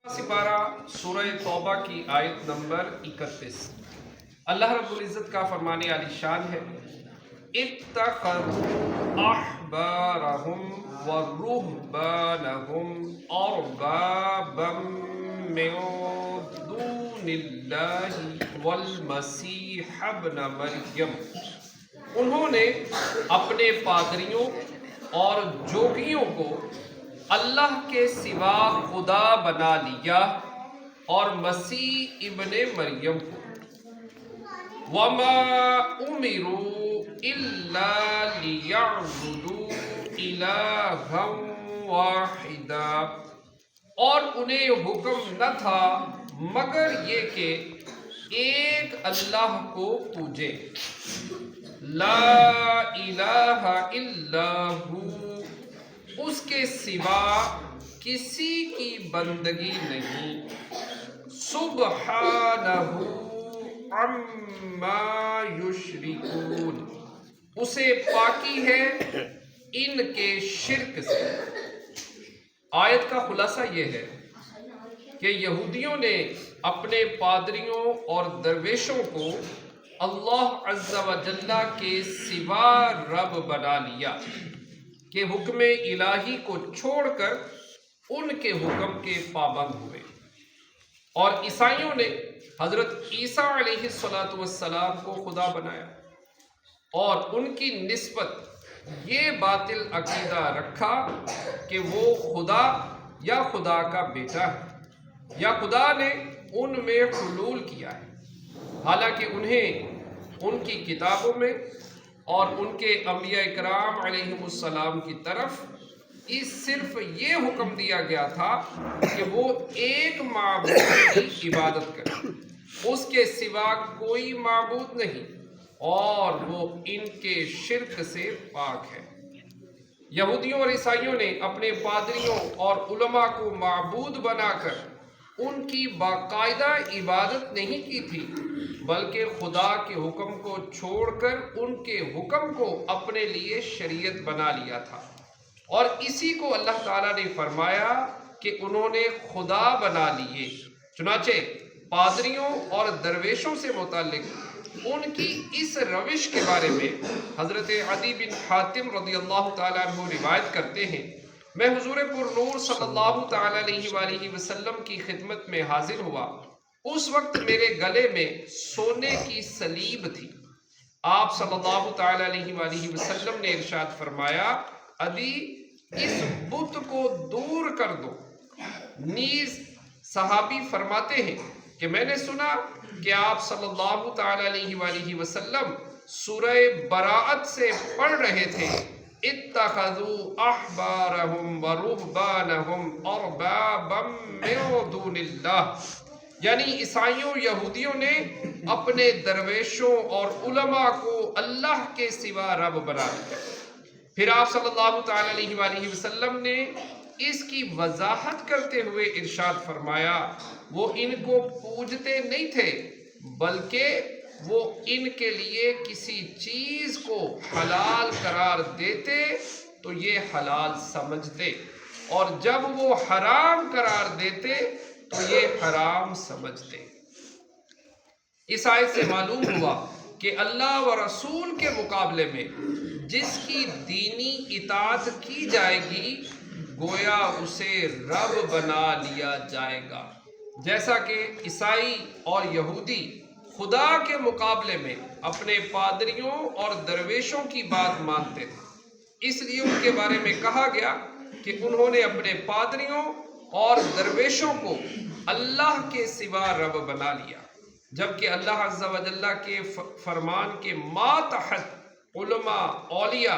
सिपारा सूरह तौबा की आयत नंबर 31। अल्लाह रब्बुल इज़्ज़त का फरमाने आली शान है, इत्तखज़ू अहबारहुम व रुहबानहुम अरबाबम मिन दूनिल्लाहि वल मसीह इब्न मरियम। उन्होंने अपने पादरियों और जोगियों को अल्लाह के सिवा खुदा बना लिया और मसीह इब्ने मरियम को। वमा उमिरू इल्ला लियअबुदू इलाहम वाहिदा, और उन्हें हुक्म न था मगर ये कि एक अल्लाह को पूजे। ला इलाहा इल्लाहु, उसके सिवा किसी की बंदगी नहीं। सुब्हानहु अम्मा युश्रिकून, उसे पाकी है इनके शिर्क से। आयत का खुलासा यह है कि यहूदियों ने अपने पादरियों और दरवेशों को अल्लाह अज़्ज़ा व जल्ला के सिवा रब बना लिया कि हुक्म इलाही को छोड़कर उनके हुक्म के पाबंद हुए। और ईसाइयों ने हजरत ईसा अलैहिस्सलातु वस्सलाम को खुदा बनाया और उनकी निस्बत ये बातिल अकीदा रखा कि वो खुदा या खुदा का बेटा है या खुदा ने उनमें हुलूल किया है। हालांकि उन्हें उनकी किताबों में और उनके अंबिया इकराम अलैहिमुस्सलाम की तरफ सिर्फ ये हुक्म दिया गया था कि वो एक माबूद की इबादत करें, उसके सिवा कोई माबूद नहीं, और वो इनके शिर्क से पाक है। यहूदियों और ईसाइयों ने अपने पादरियों और उलमा को माबूद बनाकर उनकी बाकायदा इबादत नहीं की थी, बल्कि खुदा के हुक्म को छोड़कर उनके हुक्म को अपने लिए शरीयत बना लिया था। और इसी को अल्लाह ताला ने फरमाया कि उन्होंने खुदा बना लिए। चुनाचे पादरियों और दरवेशों से मुताल्लिक उनकी इस रविश के बारे में हज़रत अदी बिन हातिम रज़ियल्लाहु ताला अन्हु रिवायत करते हैं, मैं हुज़ूर पुरनूर सल्लल्लाहु ताला अलैहि वसल्लम की खिदमत में हाजिर हुआ। उस वक्त मेरे गले में सोने की सलीब थी। आप सल्लल्लाहु ताला अलैहि वसल्लम ने इरशाद फरमाया, अदी इस बुत को दूर कर दो। नीज सहाबी फरमाते हैं कि मैंने सुना कि आप सल्लल्लाहु ताला अलैहि वसल्लम सूरह बराअत से पढ़ रहे थे, इत्तखज़ू अहबारहुम व रुहबानहुम अरबाबम मिन दूनिल्लाह, यानी ईसाइयों यहूदियों ने अपने दरवेशों और उलमा को अल्लाह के सिवा रब बना लिया। फिर आप सल्लल्लाहु ताला अलैहि वसल्लम ने इसकी वजाहत करते हुए इरशाद फरमाया, वो इनको पूजते नहीं थे बल्कि वो इनके लिए किसी चीज को हलाल करार देते तो ये हलाल समझते, और जब वो हराम करार देते तो ये हराम समझते। इस आयत से मालूम हुआ कि अल्लाह व रसूल के मुकाबले में जिसकी दीनी इताअत की जाएगी गोया उसे रब बना लिया जाएगा। जैसा कि ईसाई और यहूदी खुदा के मुकाबले में अपने पादरियों और दरवेशों की बात मानते थे, इसलिए उनके बारे में कहा गया कि उन्होंने अपने पादरियों और दरवेशों को अल्लाह के सिवा रब बना लिया, जबकि अल्लाह अज़्ज़ा व जल्ला के फरमान के मातहत उलमा, औलिया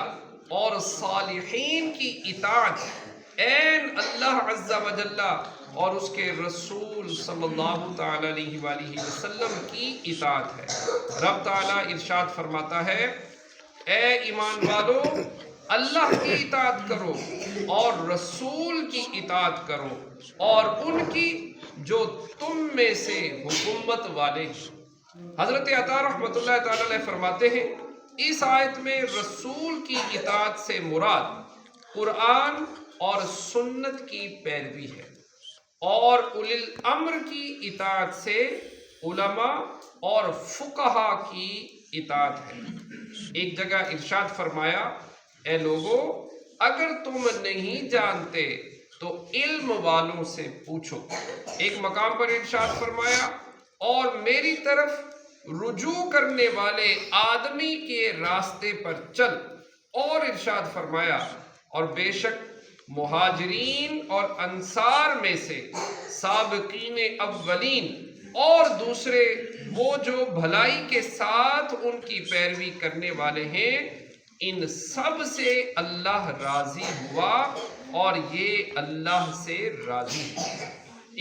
और सालिहीन की इताअत ऐन अल्लाह अज़्ज़ा व जल्ला और उसके रसूल सल्लल्लाहु ताला अलैहि वसल्लम की इताअत है। रब ताला इरशाद फरमाता है, ए ईमान वालो, अल्लाह की इताअत करो और रसूल की इताअत करो और उनकी जो तुम में से हुकूमत वाले। हजरत अता रहमतुल्लाह ताला अलैह फरमाते हैं, इस आयत में रसूल की इताअत से मुराद कुरान और सुन्नत की पैरवी है اور اولی الامر کی اطاعت سے علماء اور فقہا کی اطاعت ہے۔ ایک جگہ ارشاد فرمایا، اے لوگو اگر تم نہیں جانتے تو علم والوں سے پوچھو۔ ایک مقام پر ارشاد فرمایا، اور میری طرف رجوع کرنے والے آدمی کے راستے پر چل، اور ارشاد فرمایا، اور بے شک مہاجرین اور انصار میں سے سابقین اولین اور دوسرے وہ جو بھلائی کے ساتھ ان کی پیروی کرنے والے ہیں، ان سب سے اللہ راضی ہوا اور یہ اللہ سے راضی ہے۔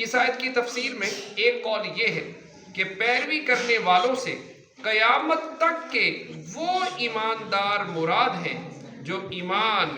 اس آیت کی تفسیر میں ایک قول یہ ہے کہ پیروی کرنے والوں سے قیامت تک کے وہ ایماندار مراد ہیں جو ایمان